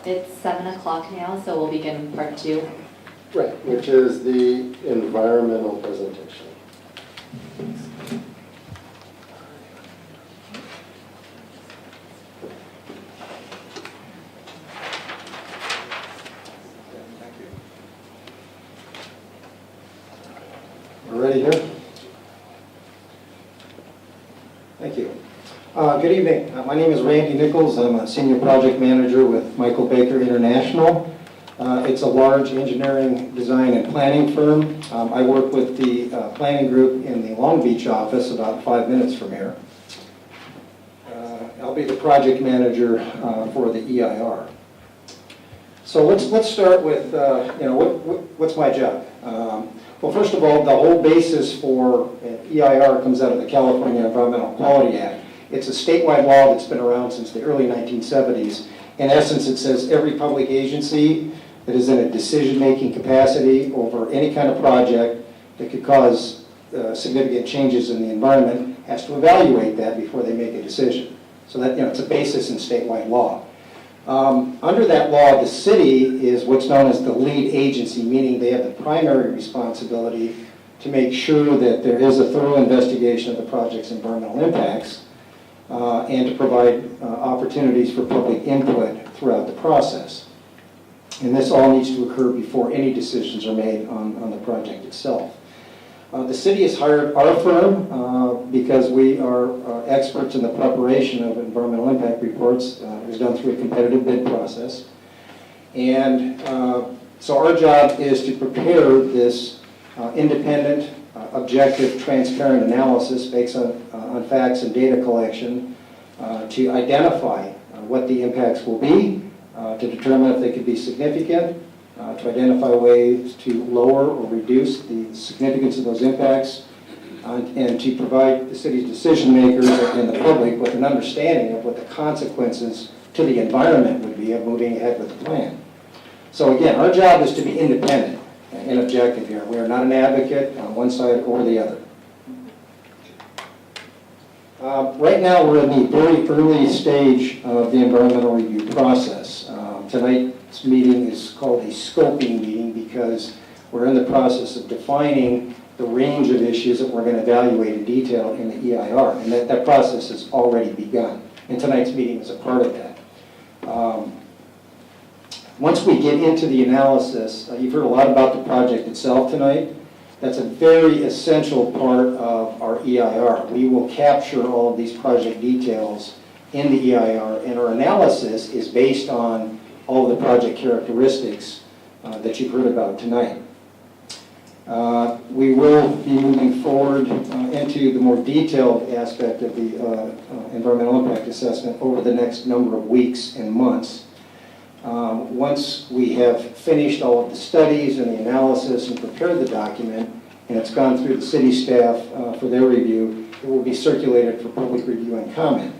It's 7 o'clock now, so we'll begin part 2. Right, which is the environmental presentation. We're ready here? Thank you. Good evening. My name is Randy Nichols. I'm a senior project manager with Michael Baker International. It's a large engineering, design, and planning firm. I work with the planning group in the Long Beach office about 5 minutes from here. I'll be the project manager for the EIR. So let's start with what's my job. Well, first of all, the whole basis for EIR comes out of the California Environmental Quality Act. It's a statewide law that's been around since the early 1970s. In essence, it says every public agency that is in a decision-making capacity over any kind of project that could cause significant changes in the environment has to evaluate that before they make a decision. So that, it's a basis in statewide law. Under that law, the city is what's known as the lead agency, meaning they have the primary responsibility to make sure that there is a thorough investigation of the project's environmental impacts and to provide opportunities for public input throughout the process. And this all needs to occur before any decisions are made on the project itself. The city has hired our firm because we are experts in the preparation of environmental impact reports. It was done through a competitive bid process. And so our job is to prepare this independent, objective, transparent analysis based on facts and data collection to identify what the impacts will be, to determine if they could be significant, to identify ways to lower or reduce the significance of those impacts, and to provide the city's decision makers and the public with an understanding of what the consequences to the environment would be of moving ahead with the plan. So again, our job is to be independent and objective here. We are not an advocate on one side or the other. Right now, we're in the very early stage of the environmental review process. Tonight's meeting is called a scoping meeting because we're in the process of defining the range of issues that we're going to evaluate in detail in the EIR, and that process has already begun. And tonight's meeting is a part of that. Once we get into the analysis, you've heard a lot about the project itself tonight. That's a very essential part of our EIR. We will capture all of these project details in the EIR, and our analysis is based on all of the project characteristics that you've heard about tonight. We will be moving forward into the more detailed aspect of the environmental impact assessment over the next number of weeks and months. Once we have finished all of the studies and the analysis and prepared the document, and it's gone through the city staff for their review, it will be circulated for public review and comment.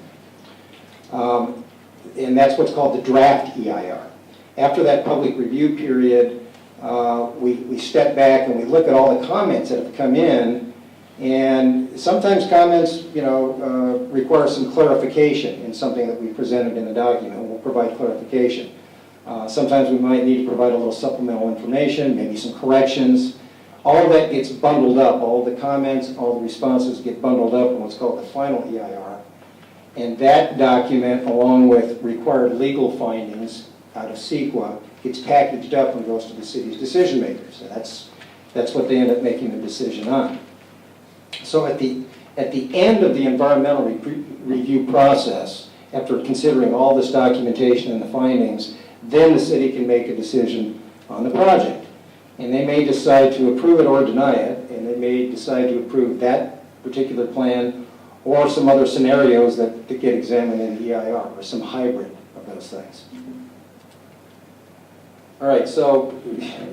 And that's what's called the draft EIR. After that public review period, we step back and we look at all the comments that have come in, and sometimes comments, require some clarification in something that we presented in the document. We'll provide clarification. Sometimes we might need to provide a little supplemental information, maybe some corrections. All of that gets bundled up. All the comments, all the responses get bundled up in what's called the final EIR. And that document, along with required legal findings out of CEQA, gets packaged up and goes to the city's decision makers. And that's what they end up making the decision on. So at the end of the environmental review process, after considering all this documentation and the findings, then the city can make a decision on the project. And they may decide to approve it or deny it, and they may decide to approve that particular plan or some other scenarios that get examined in the EIR, or some hybrid of those things. All right, so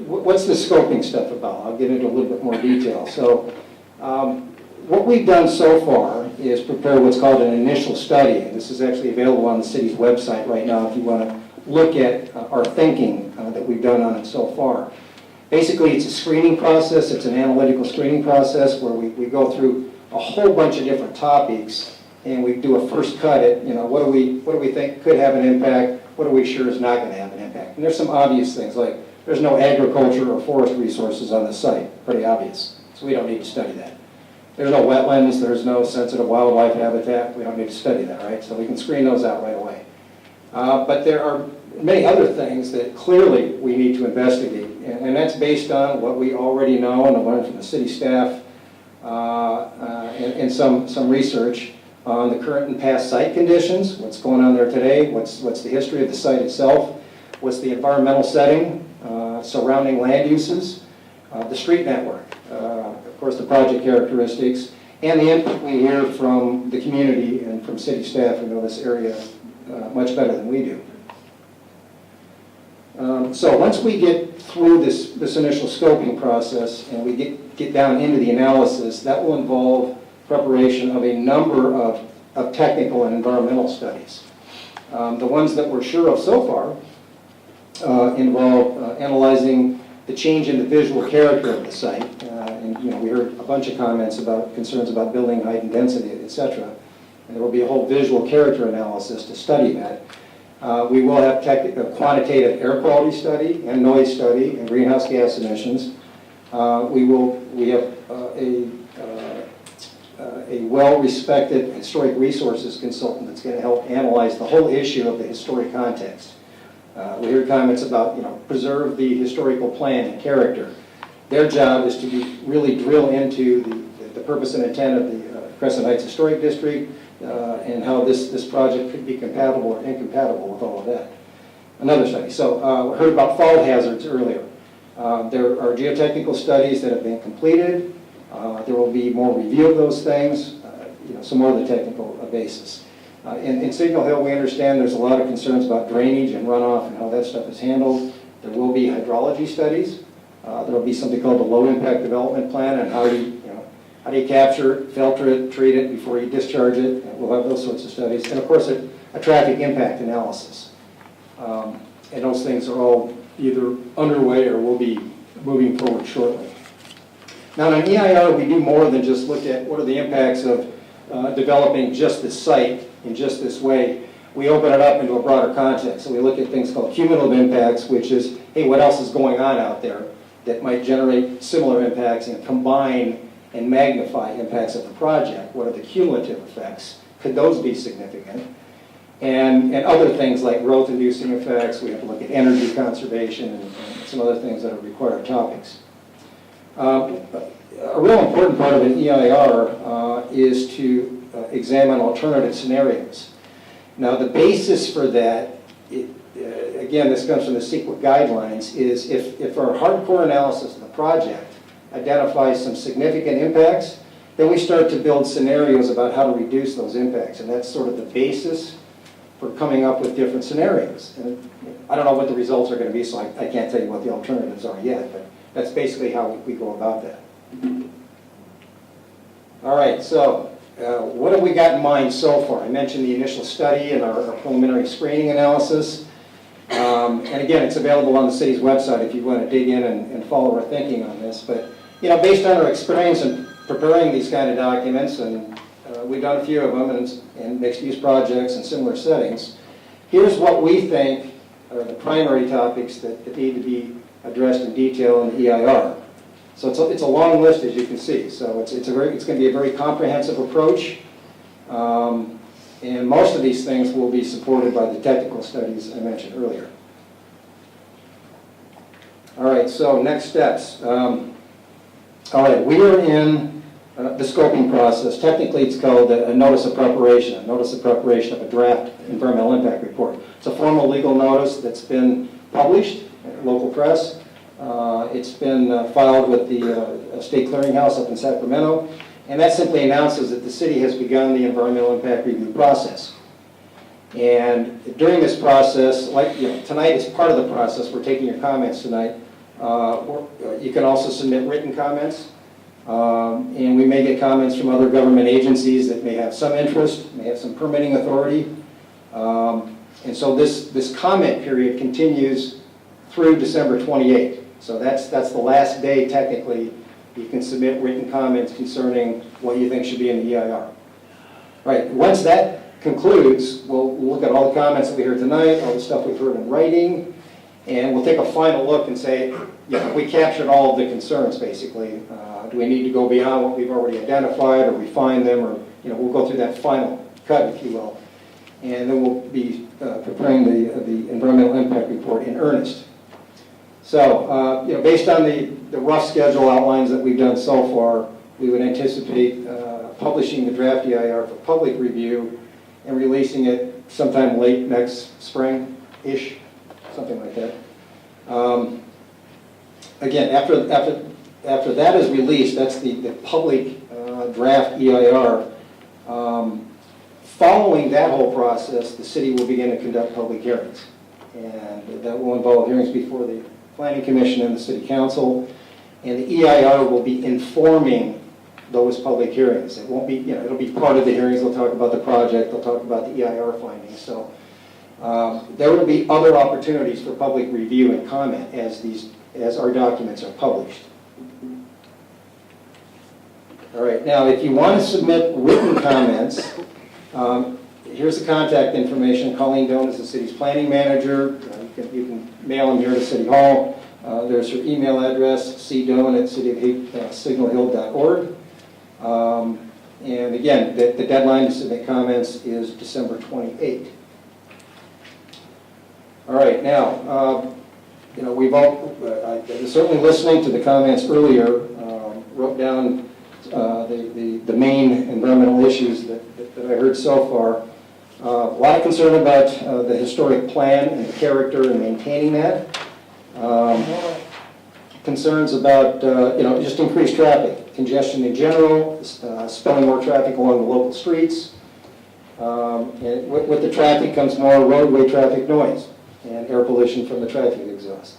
what's the scoping stuff about? I'll get into a little bit more detail. So what we've done so far is prepare what's called an initial study, and this is actually available on the city's website right now if you want to look at our thinking that we've done on it so far. Basically, it's a screening process. It's an analytical screening process where we go through a whole bunch of different topics, and we do a first cut at, what do we think could have an impact, what are we sure is not going to have an impact? And there's some obvious things, like there's no agriculture or forest resources on the site, pretty obvious, so we don't need to study that. There's no wetlands, there's no sensitive wildlife habitat, we don't need to study that, right? So we can screen those out right away. But there are many other things that clearly we need to investigate, and that's based on what we already know and learned from the city staff and some research on the current and past site conditions, what's going on there today, what's the history of the site itself, what's the environmental setting, surrounding land uses, the street network, of course the project characteristics, and the input we hear from the community and from city staff who know this area much better than we do. So once we get through this initial scoping process and we get down into the analysis, that will involve preparation of a number of technical and environmental studies. The ones that we're sure of so far involve analyzing the change in the visual character of the site. And we heard a bunch of comments about concerns about building height and density, etc. And there will be a whole visual character analysis to study that. We will have a quantitative air quality study and noise study and greenhouse gas emissions. We have a well-respected historic resources consultant that's going to help analyze the whole issue of the historic context. We heard comments about, preserve the historical plan and character. Their job is to really drill into the purpose and intent of the Crescent Heights Historic District and how this project could be compatible or incompatible with all of that. Another study. So we heard about fault hazards earlier. There are geotechnical studies that have been completed. There will be more review of those things, some more of the technical basis. In Signal Hill, we understand there's a lot of concerns about drainage and runoff and how that stuff is handled. There will be hydrology studies. There will be something called the low impact development plan and how do you capture it, filter it, treat it before you discharge it. We'll have those sorts of studies. And of course, a traffic impact analysis. And those things are all either underway or will be moving forward shortly. Now, in EIR, we do more than just look at what are the impacts of developing just this site in just this way. We open it up into a broader context. So we look at things called cumulative impacts, which is, hey, what else is going on out there that might generate similar impacts and combine and magnify impacts of the project? What are the cumulative effects? Could those be significant? And other things like growth-inducing effects. We have to look at energy conservation and some other things that are required topics. A real important part of an EIR is to examine alternative scenarios. Now, the basis for that, again, this comes from the CEQA guidelines, is if our hardcore analysis of the project identifies some significant impacts, then we start to build scenarios about how to reduce those impacts. And that's sort of the basis for coming up with different scenarios. And I don't know what the results are going to be, so I can't tell you what the alternatives are yet, but that's basically how we go about that. All right, so what have we got in mind so far? I mentioned the initial study and our preliminary screening analysis. And again, it's available on the city's website if you want to dig in and follow our thinking on this. But based on our experience in preparing these kind of documents, and we've done a few of them in mixed-use projects and similar settings, here's what we think are the primary topics that need to be addressed in detail in the EIR. So it's a long list, as you can see. So it's going to be a very comprehensive approach, and most of these things will be supported by the technical studies I mentioned earlier. All right, so next steps. All right, we are in the scoping process. Technically, it's called a notice of preparation of a draft environmental impact report. It's a formal legal notice that's been published in local press. It's been filed with the State Clearinghouse up in Sacramento, and that simply announces that the city has begun the environmental impact review process. And during this process, tonight is part of the process. We're taking your comments tonight. You can also submit written comments, and we may get comments from other government agencies that may have some interest, may have some permitting authority. And so this comment period continues through December 28th. So that's the last day, technically, you can submit written comments concerning what you think should be in the EIR. Right, once that concludes, we'll look at all the comments that we heard tonight, all the stuff we've heard in writing, and we'll take a final look and say, we captured all of the concerns, basically. Do we need to go beyond what we've already identified or refine them, or we'll go through that final cut, if you will. And then we'll be preparing the environmental impact report in earnest. So, based on the rough schedule outlines that we've done so far, we would anticipate publishing the draft EIR for public review and releasing it sometime late next spring-ish, something like that. Again, after that is released, that's the public draft EIR. Following that whole process, the city will begin to conduct public hearings. And that will involve hearings before the Planning Commission and the City Council. And the EIR will be informing those public hearings. It won't be, it'll be part of the hearings. They'll talk about the project. They'll talk about the EIR findings. So there will be other opportunities for public review and comment as our documents are published. All right, now if you want to submit written comments, here's the contact information. Colleen Doan is the city's planning manager. You can mail them here to City Hall. There's her email address, cdoan@cityofsignalhill.org. And again, the deadline to submit comments is December 28th. All right, now, we've all, I was certainly listening to the comments earlier, wrote down the main environmental issues that I heard so far. A lot of concern about the historic plan and the character and maintaining that. Concerns about, just increased traffic, congestion in general, spilling more traffic along the local streets. And with the traffic comes more roadway traffic noise and air pollution from the traffic exhaust.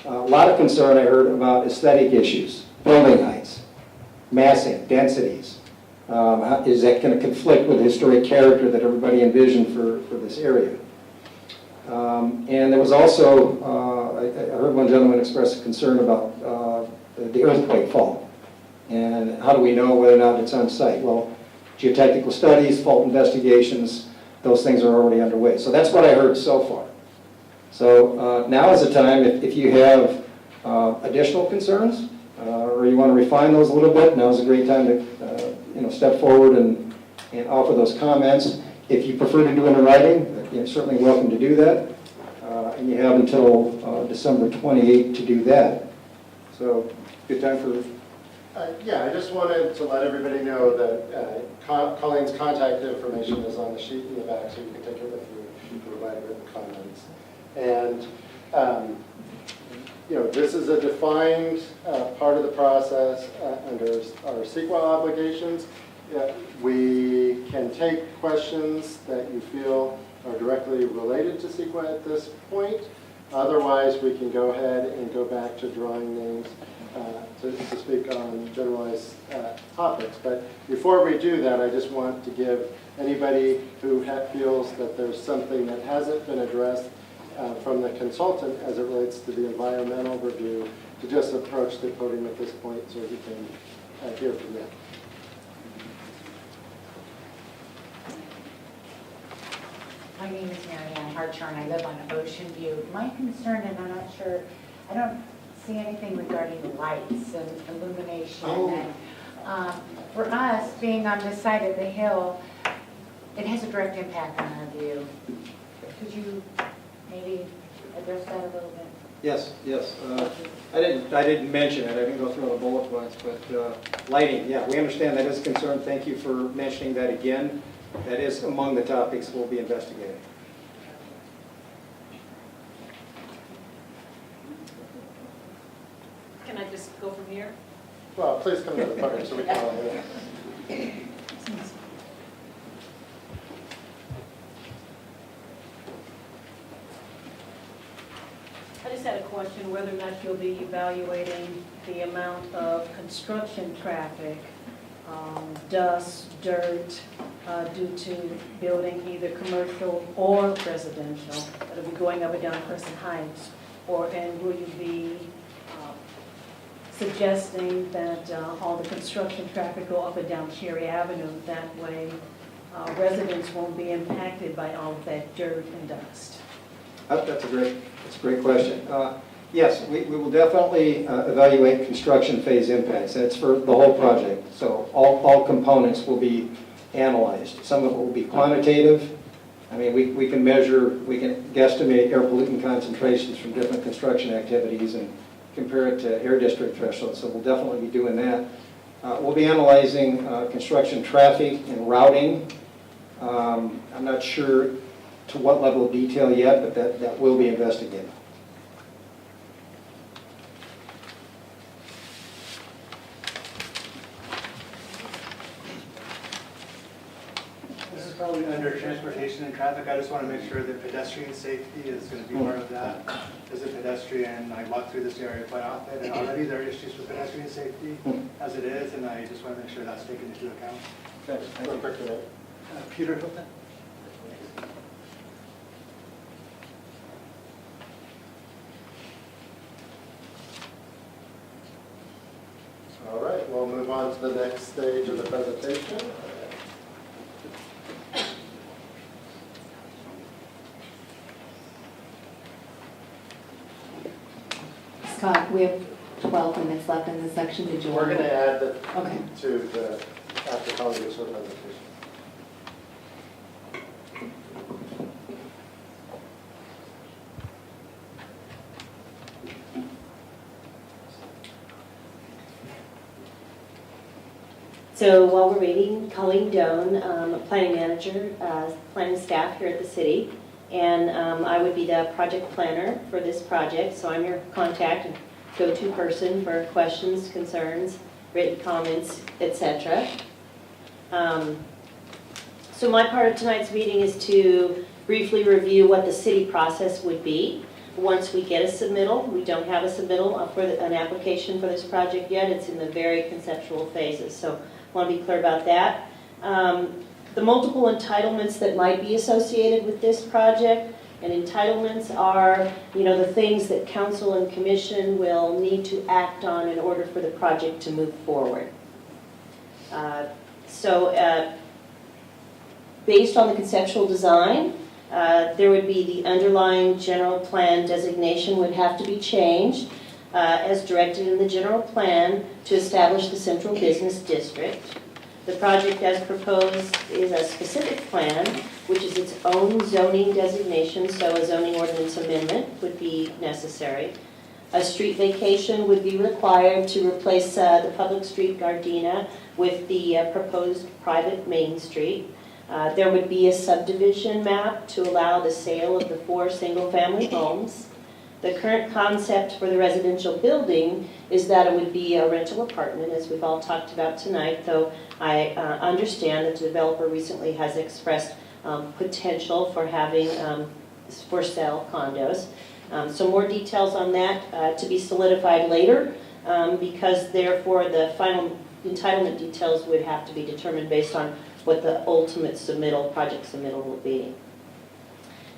A lot of concern I heard about aesthetic issues, building heights, massing, densities. Is that going to conflict with the historic character that everybody envisioned for this area? And there was also, I heard one gentleman express a concern about the earthquake fault. And how do we know whether or not it's on site? Well, geotechnical studies, fault investigations, those things are already underway. So that's what I heard so far. So now is the time, if you have additional concerns, or you want to refine those a little bit, now is a great time to step forward and offer those comments. If you prefer to do it in writing, you're certainly welcome to do that. And you have until December 28th to do that. So, good time for... Yeah, I just wanted to let everybody know that Colleen's contact information is on the sheet in the back, so you can take it with you if you provide written comments. And, this is a defined part of the process under our CEQA obligations. We can take questions that you feel are directly related to CEQA at this point. Otherwise, we can go ahead and go back to drawing names to speak on generalized topics. But before we do that, I just want to give anybody who feels that there's something that hasn't been addressed from the consultant as it relates to the environmental review to just approach the podium at this point so he can hear from them. My name is Mary Ann Harcher and I live on Ocean View. My concern, and I'm not sure, I don't see anything regarding the lights and illumination. And, for us, being on this side of the hill, it has a direct impact on our view. Could you maybe address that a little bit? Yes. I didn't mention it. I didn't go through all the bullet points, but lighting, yeah, we understand that is a concern. Thank you for mentioning that again. That is among the topics we'll be investigating. Can I just go from here? Well, please come to the podium so we can all hear. I just had a question whether or not you'll be evaluating the amount of construction traffic, dust, dirt, due to building either commercial or residential that'll be going up and down Crescent Heights, and will you be suggesting that all the construction traffic go up and down Cherry Avenue? That way residents won't be impacted by all of that dirt and dust? That's a great question. Yes, we will definitely evaluate construction phase impacts. That's for the whole project. So all components will be analyzed. Some of it will be quantitative. I mean, we can measure, we can guesstimate air pollutant concentrations from different construction activities and compare it to air district thresholds. So we'll definitely be doing that. We'll be analyzing construction traffic and routing. I'm not sure to what level of detail yet, but that will be investigated. This is probably under transportation and traffic. I just want to make sure that pedestrian safety is going to be part of that. As a pedestrian, I walk through this area quite often, and already there are issues with pedestrian safety as it is, and I just want to make sure that's taken into account. Thanks. Peter Hilton? All right, we'll move on to the next stage of the presentation. Scott, we have 12 minutes left in this section. Did you We're want going to add the Okay. to the, after Congress sort of presentation. So while we're waiting, Colleen Doan, planning manager, planning staff here at the city, and I would be the project planner for this project, so I'm your contact and go-to person for questions, concerns, written comments, etc. So my part of tonight's meeting is to briefly review what the city process would be once we get a submittal. We don't have a submittal for an application for this project yet. It's in the very conceptual phases, so I want to be clear about that. The multiple entitlements that might be associated with this project, and entitlements are, the things that council and commission will need to act on in order for the project to move forward. Based on the conceptual design, there would be the underlying general plan designation would have to be changed as directed in the general plan to establish the central business district. The project as proposed is a specific plan, which is its own zoning designation, so a zoning ordinance amendment would be necessary. A street vacation would be required to replace the public street Gardena with the proposed private Main Street. There would be a subdivision map to allow the sale of the 4 single-family homes. The current concept for the residential building is that it would be a rental apartment, as we've all talked about tonight, though I understand that the developer recently has expressed potential for having for sale condos. So more details on that to be solidified later, because therefore the final entitlement details would have to be determined based on what the ultimate project submittal will be.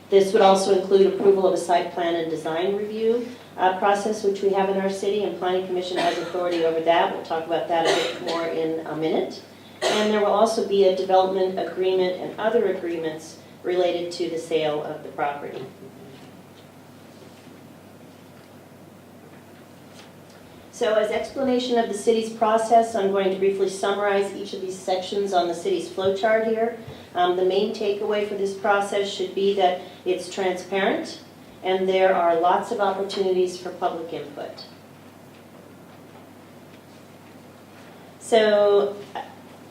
This would also include approval of a site plan and design review process, which we have in our city, and Planning Commission has authority over that. We'll talk about that a bit more in a minute. And there will also be a development agreement and other agreements related to the sale of the property. So as explanation of the city's process, I'm going to briefly summarize each of these sections on the city's flowchart here. The main takeaway for this process should be that it's transparent and there are lots of opportunities for public input. So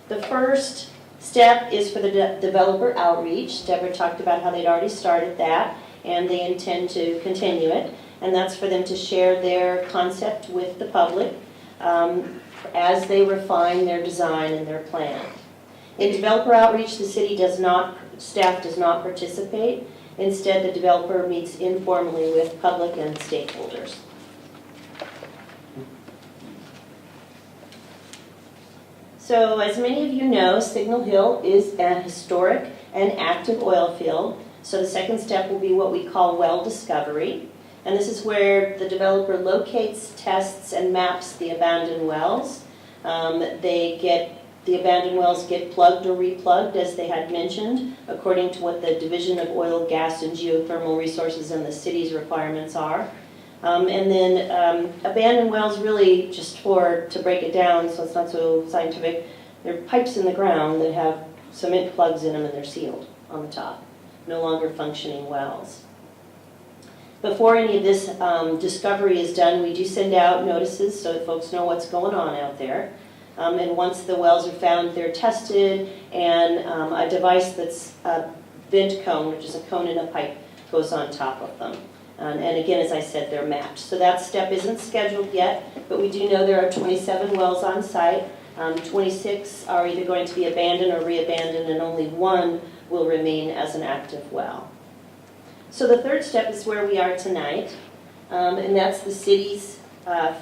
the first step is for the developer outreach. Deborah talked about how they'd already started that and they intend to continue it. And that's for them to share their concept with the public as they refine their design and their plan. In developer outreach, the staff does not participate. Instead, the developer meets informally with public and stakeholders. So, as many of you know, Signal Hill is a historic and active oil field. So the second step will be what we call well discovery. And this is where the developer locates, tests, and maps the abandoned wells. They get The abandoned wells get plugged or replugged, as they had mentioned, according to what the Division of Oil, Gas, and Geothermal Resources and the city's requirements are. And then abandoned wells, really, just to break it down so it's not so scientific, they're pipes in the ground that have cement plugs in them and they're sealed on the top. No longer functioning wells. Before any of this discovery is done, we do send out notices so that folks know what's going on out there. And once the wells are found, they're tested, and a device that's a vent cone, which is a cone in a pipe, goes on top of them. And again, as I said, they're mapped. So that step isn't scheduled yet, but we do know there are 27 wells on site. 26 are either going to be abandoned or re-abandoned, and only one will remain as an active well. So the third step is where we are tonight, and that's the city's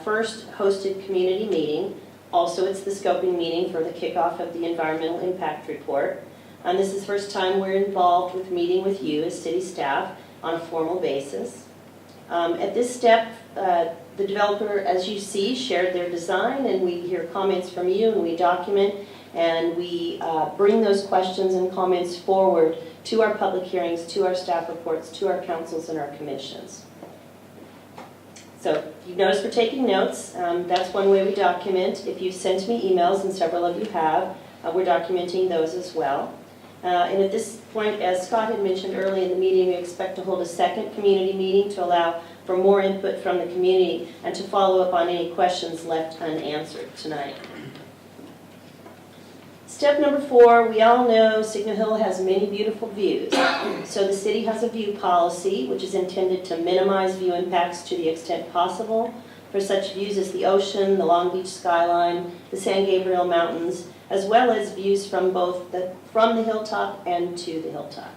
first hosted community meeting. Also, it's the scoping meeting for the kickoff of the environmental impact report. And this is the first time we're involved with meeting with you as city staff on a formal basis. At this step, the developer, as you see, shared their design, and we hear comments from you, and we document, and we bring those questions and comments forward to our public hearings, to our staff reports, to our councils and our commissions. So you've noticed we're taking notes. That's one way we document. If you've sent me emails, and several of you have, we're documenting those as well. And at this point, as Scott had mentioned early in the meeting, we expect to hold a second community meeting to allow for more input from the community and to follow up on any questions left unanswered tonight. Step number 4, we all know Signal Hill has many beautiful views. So the city has a view policy, which is intended to minimize view impacts to the extent possible for such views as the ocean, the Long Beach skyline, the San Gabriel Mountains, as well as views from from the hilltop and to the hilltop.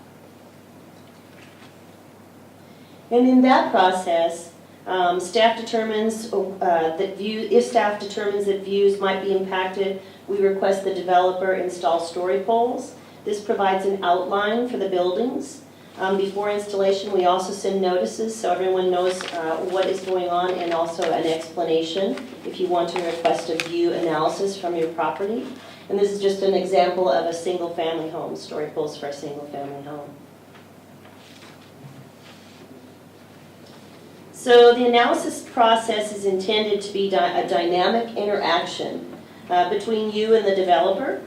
And in that process, staff determines if staff determines that views might be impacted, we request the developer install story poles. This provides an outline for the buildings. Before installation, we also send notices so everyone knows what is going on, and also an explanation if you want to request a view analysis from your property. And this is just an example of a single-family home, story poles for a single-family home. So the analysis process is intended to be a dynamic interaction between you and the developer.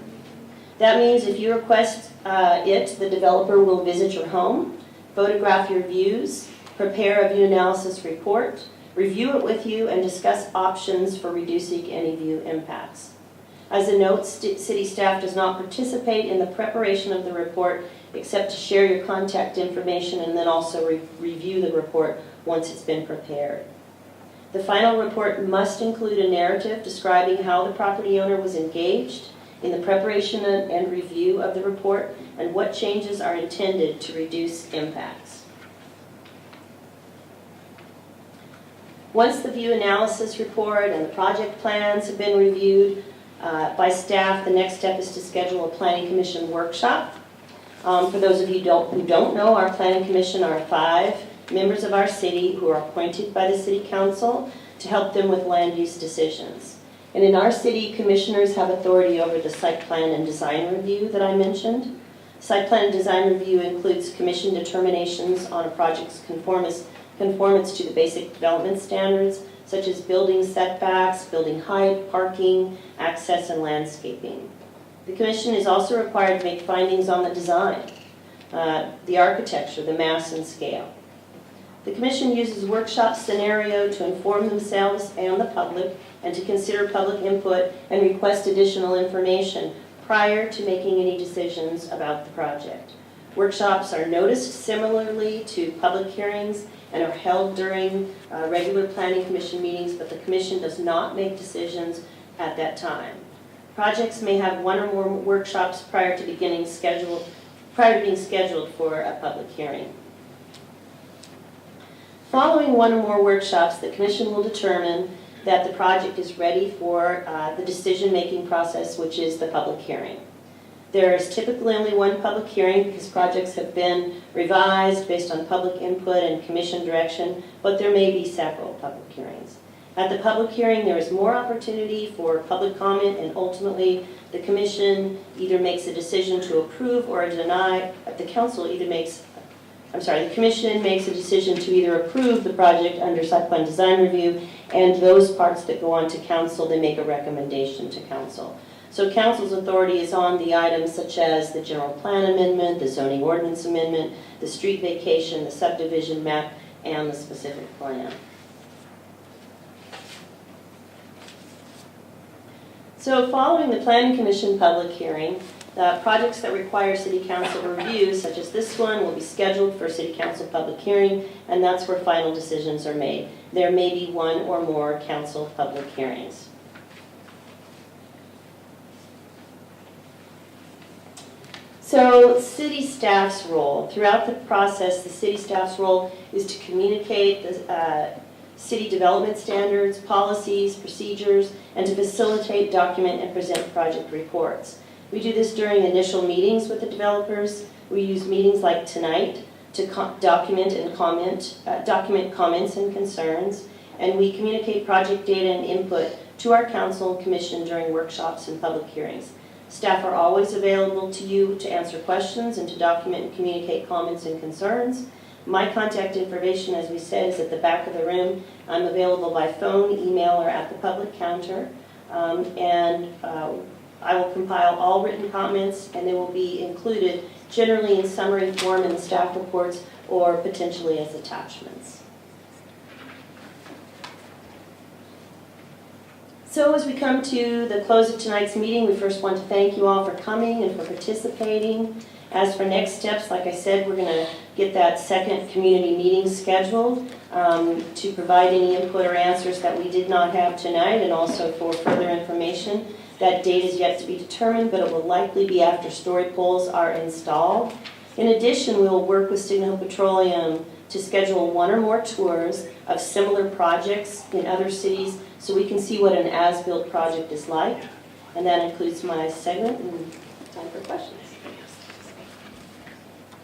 That means if you request the developer will visit your home, photograph your views, prepare a view analysis report, review it with you, and discuss options for reducing any view impacts. As a note, city staff does not participate in the preparation of the report except to share your contact information and then also review the report once it's been prepared. The final report must include a narrative describing how the property owner was engaged in the preparation and review of the report and what changes are intended to reduce impacts. Once the view analysis report and the project plans have been reviewed by staff, the next step is to schedule a planning commission workshop. For those of you who don't know, our planning commission are 5 members of our city who are appointed by the city council to help them with land use decisions. And in our city, commissioners have authority over the site plan and design review that I mentioned. Site plan and design review includes commission determinations on a project's conformance to the basic development standards, such as building setbacks, building height, parking, access, and landscaping. The commission is also required to make findings on the design, the architecture, the mass and scale. The commission uses workshop scenario to inform themselves and the public and to consider public input and request additional information prior to making any decisions about the project. Workshops are noticed similarly to public hearings and are held during regular planning commission meetings, but the commission does not make decisions at that time. Projects may have 1 or more workshops prior to being scheduled for a public hearing. Following 1 or more workshops, the commission will determine that the project is ready for the decision-making process, which is the public hearing. There is typically only 1 public hearing because projects have been revised based on public input and commission direction, but there may be several public hearings. At the public hearing, there is more opportunity for public comment, and ultimately, the commission either makes a decision to approve or deny, the commission makes a decision to either approve the project under site plan design review, and those parts that go on to council, they make a recommendation to council. So council's authority is on the items such as the general plan amendment, the zoning ordinance amendment, the street vacation, the subdivision map, and the specific plan. So following the Planning Commission public hearing, the projects that require City Council review, such as this one, will be scheduled for City Council public hearing, and that's where final decisions are made. There may be one or more council public hearings. So city staff's role. Throughout the process, the city staff's role is to communicate the city development standards, policies, procedures, and to facilitate, document, and present project reports. We do this during initial meetings with the developers. We use meetings like tonight to document comments and concerns, and we communicate project data and input to our council and commission during workshops and public hearings. Staff are always available to you to answer questions and to document and communicate comments and concerns. My contact information, as we said, is at the back of the room. I'm available by phone, email, or at the public counter. I will compile all written comments, and they will be included generally in summary form in the staff reports or potentially as attachments. So as we come to the close of tonight's meeting, we first want to thank you all for coming and for participating. As for next steps, like I said, we're going to get that second community meeting scheduled to provide any input or answers that we did not have tonight, and also for further information. That date is yet to be determined, but it will likely be after story poles are installed. In addition, we will work with Signal Petroleum to schedule one or more tours of similar projects in other cities so we can see what an as-built project is like. And that includes my segment and time for questions.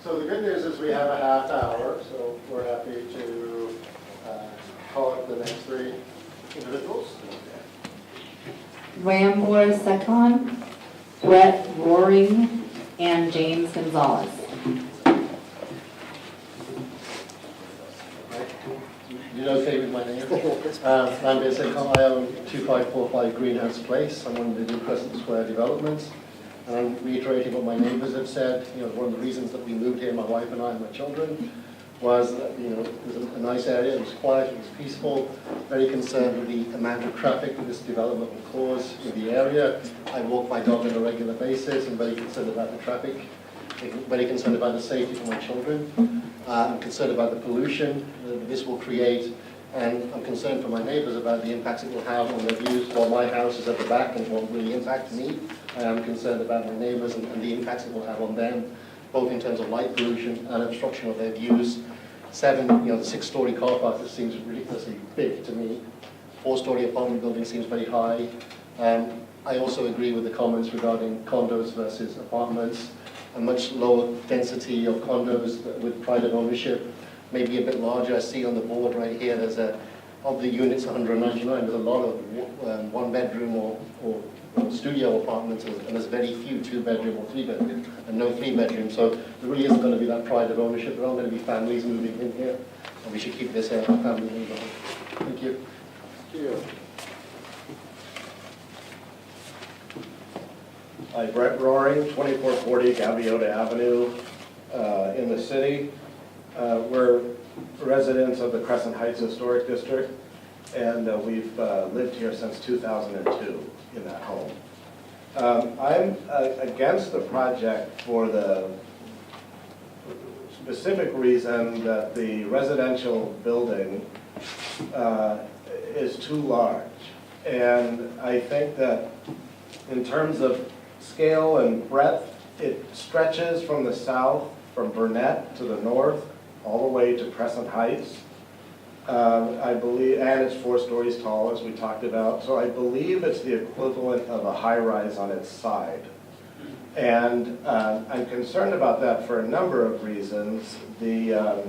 So the good news is we have a half hour, so we're happy to call up the next three individuals. Rambler Secon, Brett Roaring, and James Gonzalez. You okay with my name? I'm Secon. I own 2545 Greenhouse Place. I'm one of the new Crescent Square developments. And I'm reiterating what my neighbors have said. You know, one of the reasons that we moved here, my wife and I and my children, was that, you know, it was a nice area, it was quiet, it was peaceful, very concerned with the amount of traffic that this development will cause in the area. I walk my dog on a regular basis. I'm very concerned about the traffic, very concerned about the safety for my children. I'm concerned about the pollution that this will create, and I'm concerned for my neighbors about the impacts it will have on their views. While my house is at the back and it won't really impact me, I am concerned about my neighbors and the impacts it will have on them, both in terms of light pollution and obstruction of their views. The 6-story car park, this seems ridiculously big to me. 4-story apartment building seems very high. I also agree with the comments regarding condos versus apartments. A much lower density of condos with private ownership, maybe a bit larger. I see on the board right here, there's of the units 199, there's a lot of one-bedroom or studio apartments, and there's very few 2-bedroom or 3-bedroom, and no 3-bedroom. So there really isn't going to be that private ownership. There aren't going to be families moving in here, and we should keep this a family neighborhood. Thank you. Thank you. Hi, Brett Roaring, 2440 Gaviota Avenue in the city. We're residents of the Crescent Heights Historic District, and we've lived here since 2002 in that home. I'm against the project for the specific reason that the residential building is too large. And I think that in terms of scale and breadth, it stretches from the south, from Burnett to the north, all the way to Crescent Heights. I believe, and it's 4 stories tall, as we talked about, so I believe it's the equivalent of a high-rise on its side. And I'm concerned about that for a number of reasons. The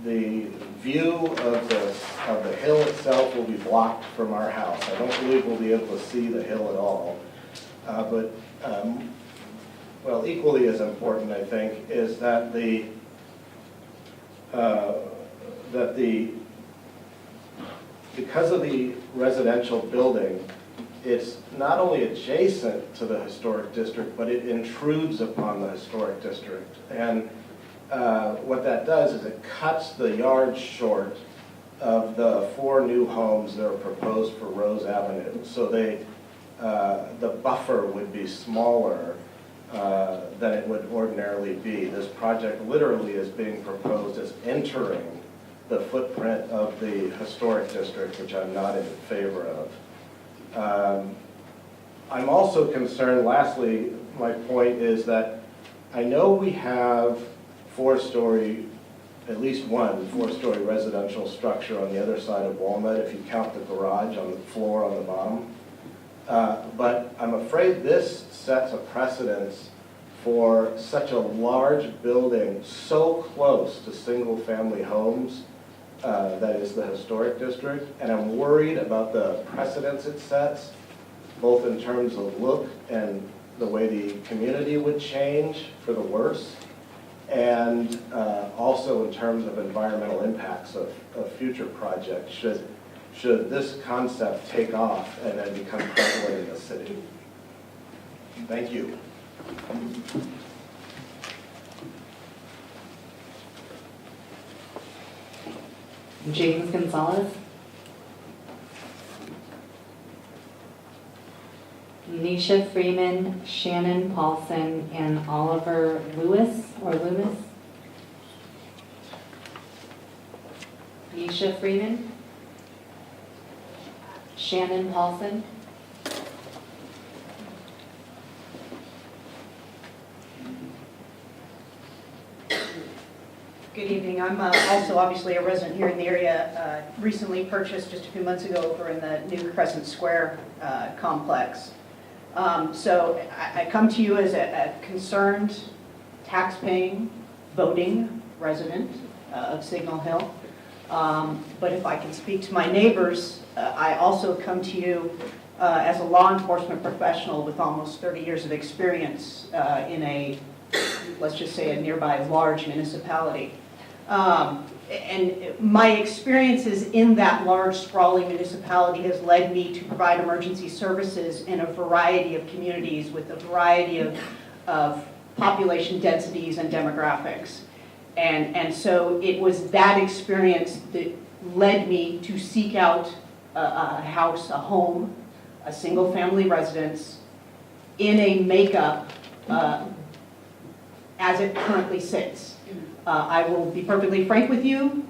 the view of the hill itself will be blocked from our house. I don't believe we'll be able to see the hill at all. Well, equally as important, I think, is that because of the residential building, it's not only adjacent to the historic district, but it intrudes upon the historic district. And what that does is it cuts the yard short of the 4 new homes that are proposed for Rose Avenue. So the buffer would be smaller than it would ordinarily be. This project literally is being proposed as entering the footprint of the historic district, which I'm not in favor of. I'm also concerned, lastly, my point is that I know we have 4-story, at least one 4-story residential structure on the other side of Walnut, if you count the garage on the floor on the bottom. But I'm afraid this sets a precedence for such a large building so close to single-family homes, that is the historic district, and I'm worried about the precedence it sets, both in terms of look and the way the community would change for the worse, and also in terms of environmental impacts of future projects should this concept take off and then become prevalent in the city. Thank you. James Gonzalez. Nisha Freeman, Shannon Paulson, and Oliver Lewis, or Loomis. Nisha Freeman, Shannon Paulson. Good evening. I'm also obviously a resident here in the area, recently purchased just a few months ago over in the new Crescent Square complex. So I come to you as a concerned, tax-paying, voting resident of Signal Hill. But if I can speak to my neighbors, I also come to you as a law enforcement professional with almost 30 years of experience in a, let's just say, a nearby large municipality. And my experiences in that large sprawling municipality has led me to provide emergency services in a variety of communities with a variety of population densities and demographics. And so it was that experience that led me to seek out a house, a home, a single family residence in a makeup as it currently sits. I will be perfectly frank with you.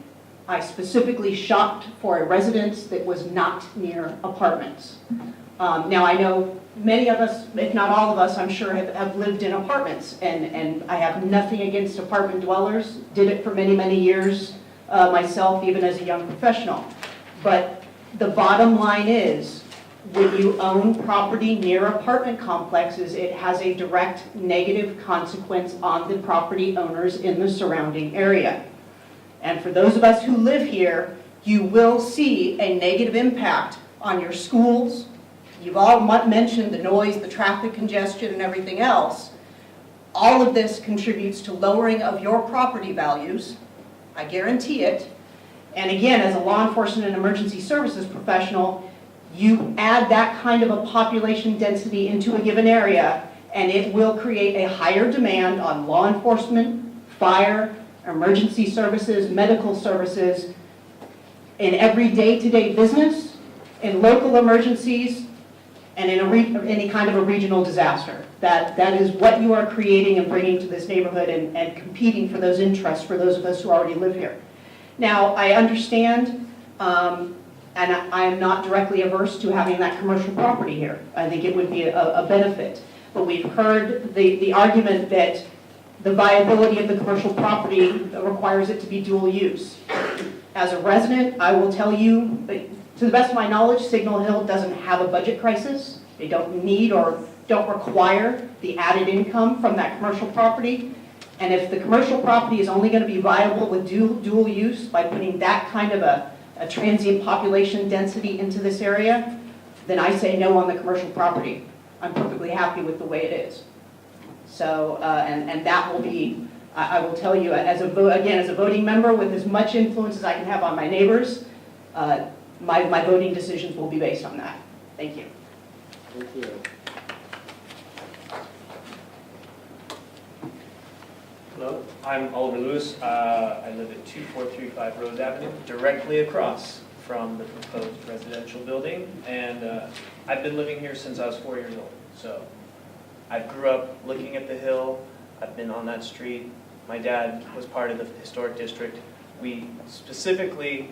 I specifically shopped for a residence that was not near apartments. Now I know many of us, if not all of us, I'm sure have lived in apartments, and I have nothing against apartment dwellers. Did it for many, many years myself, even as a young professional. But the bottom line is, when you own property near apartment complexes, it has a direct negative consequence on the property owners in the surrounding area. And for those of us who live here, you will see a negative impact on your schools. You've all mentioned the noise, the traffic congestion, and everything else. All of this contributes to lowering of your property values. I guarantee it. And again, as a law enforcement and emergency services professional, you add that kind of a population density into a given area, and it will create a higher demand on law enforcement, fire, emergency services, medical services, in every day-to-day business, in local emergencies, and in any kind of a regional disaster. That is what you are creating and bringing to this neighborhood, and competing for those interests for those of us who already live here. Now, I understand, and I am not directly averse to having that commercial property here. I think it would be a benefit. But we've heard the argument that the viability of the commercial property requires it to be dual use. As a resident, I will tell you, to the best of my knowledge, Signal Hill doesn't have a budget crisis. They don't need or don't require the added income from that commercial property. And if the commercial property is only going to be viable with dual use by putting that kind of a transient population density into this area, then I say no on the commercial property. I'm perfectly happy with the way it is. So, and that will be, I will tell you, as a voting member with as much influence as I can have on my neighbors, my voting decisions will be based on that. Thank you. Thank you. Hello, I'm Oliver Lewis. I live at 2435 Rose Avenue, directly across from the proposed residential building. And I've been living here since I was 4 years old. So I grew up looking at the hill. I've been on that street. My dad was part of the historic district. We specifically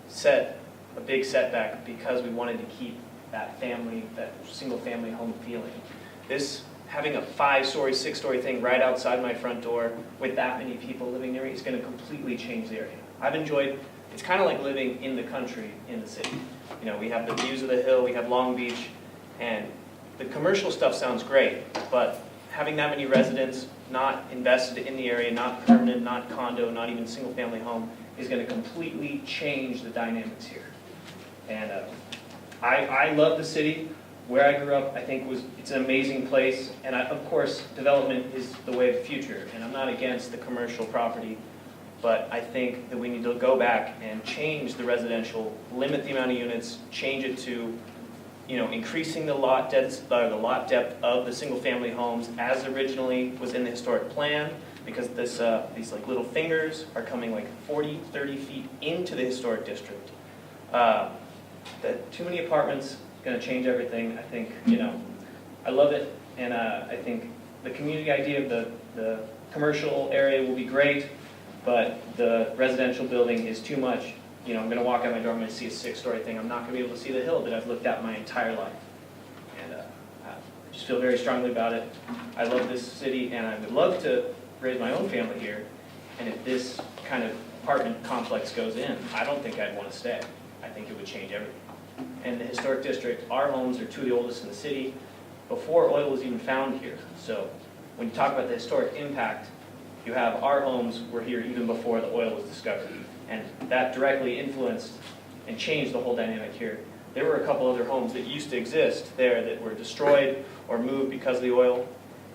set a big setback because we wanted to keep that family, that single-family home feeling. This, having a 5-story, 6-story thing right outside my front door with that many people living near me is going to completely change the area. I've enjoyed, it's kind of like living in the country in the city. You know, we have the views of the hill, we have Long Beach, and the commercial stuff sounds great, but having that many residents not invested in the area, not permanent, not condo, not even single-family home, is going to completely change the dynamics here. And I love the city. Where I grew up, I think it's an amazing place, and of course, development is the way of the future, and I'm not against the commercial property, but I think that we need to go back and change the residential, limit the amount of units, change it to, you know, increasing the lot depth of the single-family homes as originally was in the historic plan, because these like little fingers are coming like 40, 30 feet into the historic district. That too many apartments going to change everything. I think, you know, I love it, and I think the community idea of the commercial area will be great, but the residential building is too much. You know, I'm going to walk out my door, I'm going to see a 6-story thing. I'm not going to be able to see the hill that I've looked at my entire life. And I just feel very strongly about it. I love this city, and I would love to raise my own family here. And if this kind of apartment complex goes in, I don't think I'd want to stay. I think it would change everything. And the historic district, our homes are 2 of the oldest in the city, before oil was even found here. So when you talk about the historic impact, you have our homes were here even before the oil was discovered. And that directly influenced and changed the whole dynamic here. There were a couple other homes that used to exist there that were destroyed or moved because of the oil.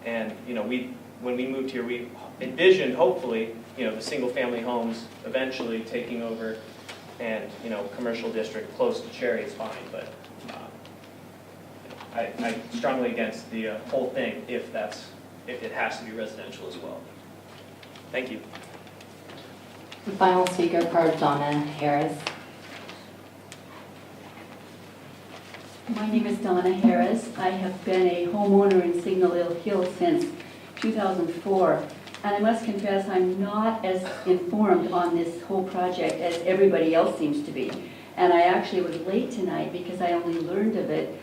And you know, when we moved here, we envisioned, hopefully, you know, the single-family homes eventually taking over. And, you know, commercial district close to Cherry is fine, but I'm strongly against the whole thing if it has to be residential as well. Thank you. The final speaker, Donna Harris. My name is Donna Harris. I have been a homeowner in Signal Hill since 2004. And I must confess, I'm not as informed on this whole project as everybody else seems to be. And I actually was late tonight because I only learned of it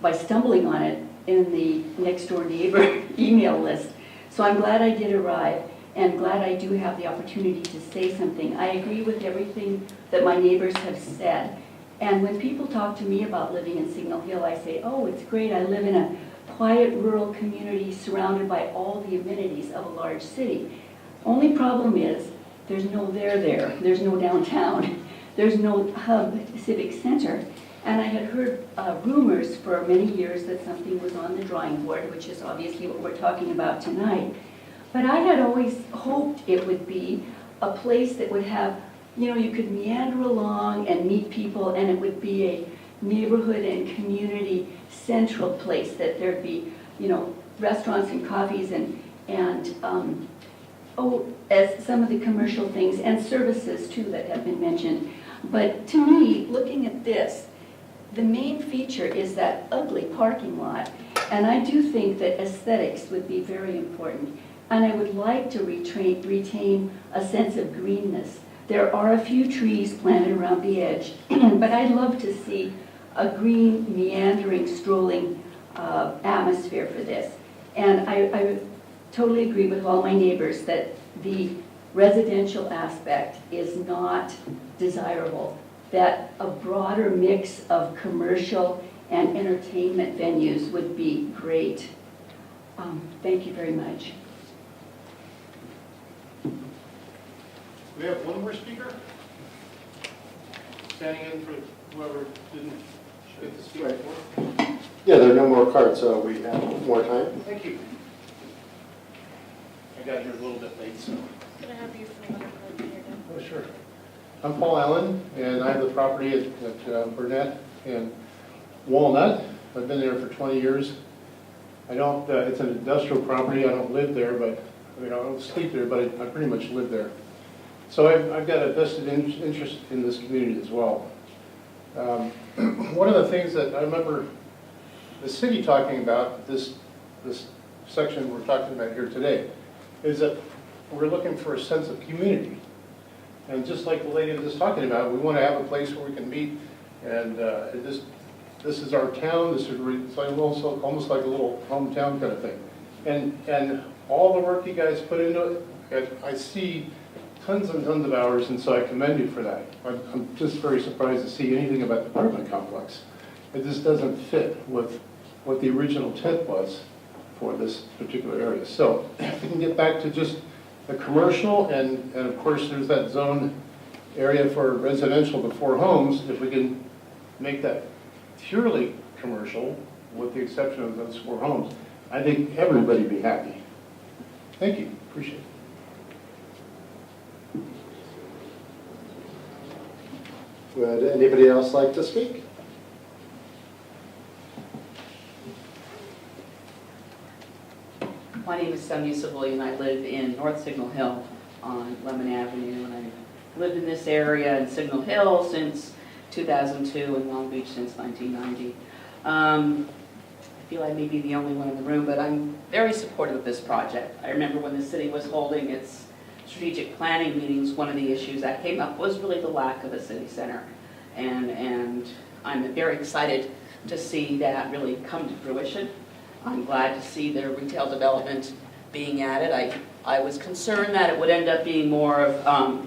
by stumbling on it in the next door neighbor email list. So I'm glad I did arrive and glad I do have the opportunity to say something. I agree with everything that my neighbors have said. And when people talk to me about living in Signal Hill, I say, oh, it's great, I live in a quiet rural community surrounded by all the amenities of a large city. Only problem is there's no there. There's no downtown. There's no hub civic center. And I had heard rumors for many years that something was on the drawing board, which is obviously what we're talking about tonight. But I had always hoped it would be a place that would have, you know, you could meander along and meet people, and it would be a neighborhood and community central place, that there'd be, you know, restaurants and coffees and as some of the commercial things and services too that have been mentioned. But to me, looking at this, the main feature is that ugly parking lot, and I do think that aesthetics would be very important. And I would like to retain a sense of greenness. There are a few trees planted around the edge, but I'd love to see a green, meandering, strolling atmosphere for this. And I totally agree with all my neighbors that the residential aspect is not desirable, that a broader mix of commercial and entertainment venues would be great. Thank you very much. We have one more speaker? Standing in for whoever didn't get to speak Right. before. Yeah, there are no more cards, so we have more time. Thank you. I got here a little bit late, so. Could I have you for another card when you're done? Oh, sure. I'm Paul Allen, and I have the property at Burnett and Walnut. I've been there for 20 years. I don't, it's an industrial property, I don't live there, but, I mean, I don't sleep there, but I pretty much live there. So I've got a vested interest in this community as well. One of the things that I remember the city talking about, this section we're talking about here today, is that we're looking for a sense of community. And just like the lady was just talking about, we want to have a place where we can meet, and this is our town, this is it's like almost like a little hometown kind of thing. And all the work you guys put into it, I see tons and tons of hours, and so I commend you for that. I'm just very surprised to see anything about the apartment complex. It just doesn't fit with what the original intent was for this particular area. So if we can get back to just the commercial, and of course there's that zone area for residential before homes, if we can make that purely commercial, with the exception of those 4 homes, I think everybody would be happy. Thank you, appreciate it. Would anybody else like to speak? My name is Sonia Civilian. I live in North Signal Hill on Lemon Avenue, and I've lived in this area in Signal Hill since 2002 and Long Beach since 1990. I feel I may be the only one in the room, but I'm very supportive of this project. I remember when the city was holding its strategic planning meetings, one of the issues that came up was really the lack of a city center. And I'm very excited to see that really come to fruition. I'm glad to see the retail development being added. I was concerned that it would end up being more of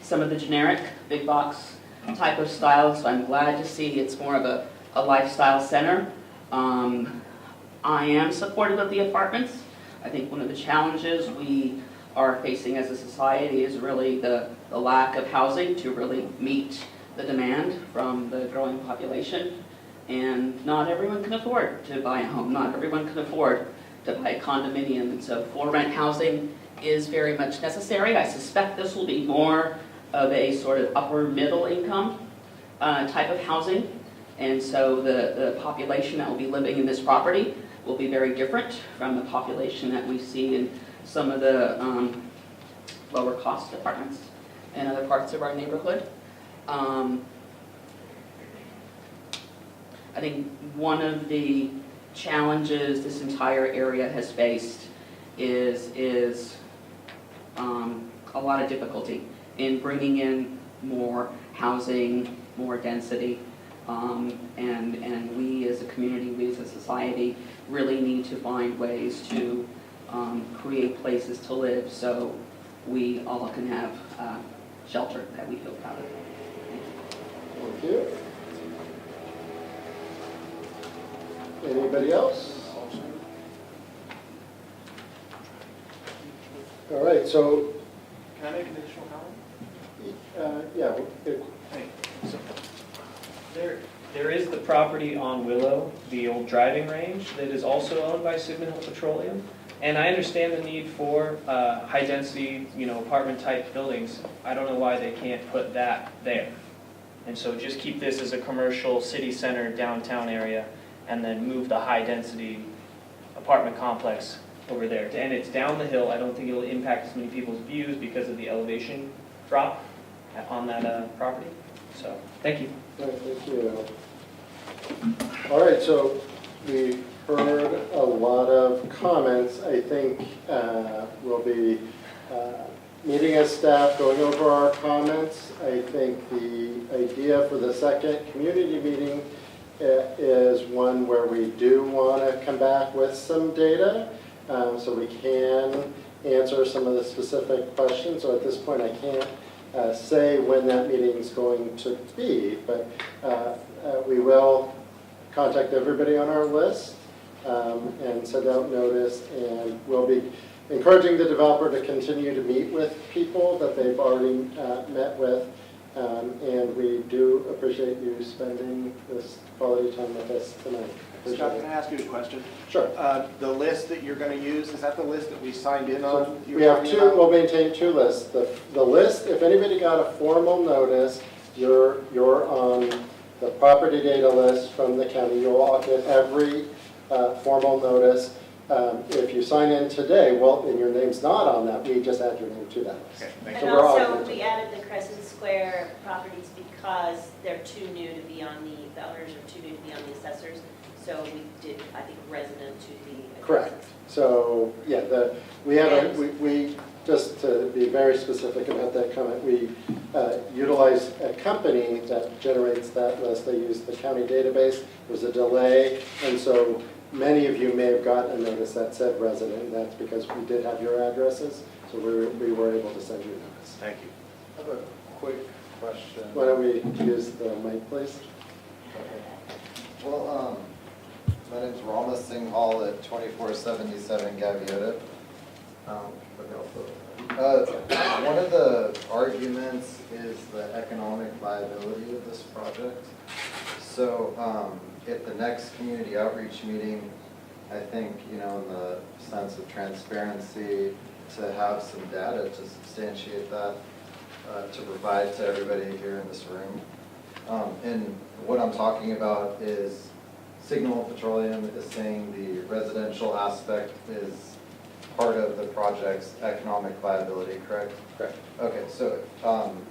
some of the generic big box type of style, so I'm glad to see it's more of a lifestyle center. I am supportive of the apartments. I think one of the challenges we are facing as a society is really the lack of housing to really meet the demand from the growing population. And not everyone can afford to buy a home. Not everyone can afford to buy a condominium. And so for rent housing is very much necessary. I suspect this will be more of a sort of upper middle income type of housing. And so the population that will be living in this property will be very different from the population that we see in some of the lower cost apartments in other parts of our neighborhood. I think one of the challenges this entire area has faced is a lot of difficulty in bringing in more housing, more density, and we as a community, we as a society, really need to find ways to create places to live so we all can have shelter that we feel proud of. Thank you. Anybody else? All right, so, Can I make an additional comment? yeah, So, there is the property on Willow, the old driving range, that is also owned by Signal Hill Petroleum. And I understand the need for high-density, apartment-type buildings. I don't know why they can't put that there. And so just keep this as a commercial city center downtown area, and then move the high-density apartment complex over there. And it's down the hill. I don't think it'll impact as many people's views because of the elevation drop on that property. So, thank you. all right, thank you. All right, so we heard a lot of comments. I think we'll be meeting as staff, going over our comments. I think the idea for the second community meeting is one where we do want to come back with some data so we can answer some of the specific questions. So at this point I can't say when that meeting is going to be, but we will contact everybody on our list and send out notice, and we'll be encouraging the developer to continue to meet with people that they've already met with. And we do appreciate you spending this quality time with us tonight. Appreciate Scott, it. can I ask you a question? Sure. The list that you're going to use, is that the list that we signed in on? We have two, we'll maintain two lists. The list, if anybody got a formal notice, you're on the property data list from the county. You'll all get every formal notice. If you sign in today, well, and your name's not on that, we just add your name to that list. Okay, thank So you. And we're also, augmenting. we added the Crescent Square properties because they're too new to be on the owners are too new to be on the assessors. So we did, I think, resident to the. Correct. So, yeah, we have we just to be very specific about that comment, we utilize a company that generates that list. They use the county database. There's a delay, and so many of you may have gotten a notice that said resident, and that's because we did have your addresses, so we were able to send you a notice. Thank you. I have a quick question. Why don't we use the mic, please? Well, my name's Rama Singh Hall at 2477 Gaviota. One of the arguments is the economic viability of this project. So at the next community outreach meeting, I think, in the sense of transparency, to have some data to substantiate that, to provide to everybody here in this room. And what I'm talking about is Signal Petroleum is saying the residential aspect is part of the project's economic viability, correct? Correct. Okay, so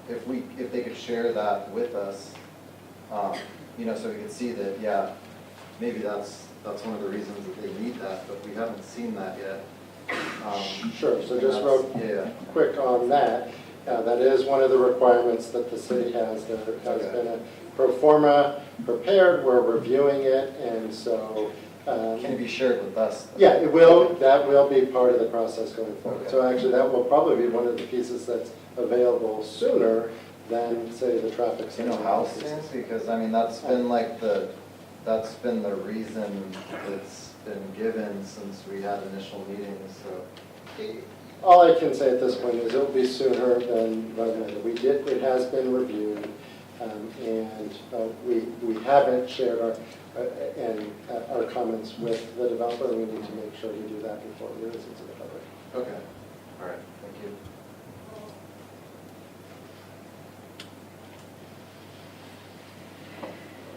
if they could share that with us, so we could see that, yeah, maybe that's one of the reasons that they need that, but we haven't seen that yet. Sure, so just real quick on that. That is one of the requirements that the city has. There has been a pro forma prepared, we're reviewing it, and so. Can it be shared with us? Yeah, it will, that will be part of the process going forward. Okay. So actually, that will probably be one of the pieces that's available sooner than, say, the traffic Do you center. know how soon? Because, that's been that's been the reason it's been given since we had initial meetings, so. All I can say at this point is it'll be sooner than later. It has been reviewed, and we haven't shared our comments with the developer. We need to make sure we do that before we release it to the public. Okay, all right, thank you.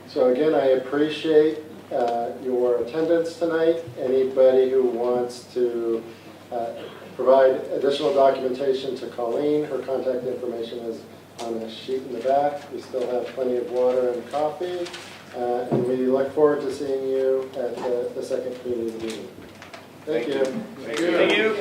So again, I appreciate your attendance tonight. Anybody who wants to provide additional documentation to Colleen, her contact information is on a sheet in the back. We still have plenty of water and coffee. And we look forward to seeing you at the second community meeting. Thank you. Thank you.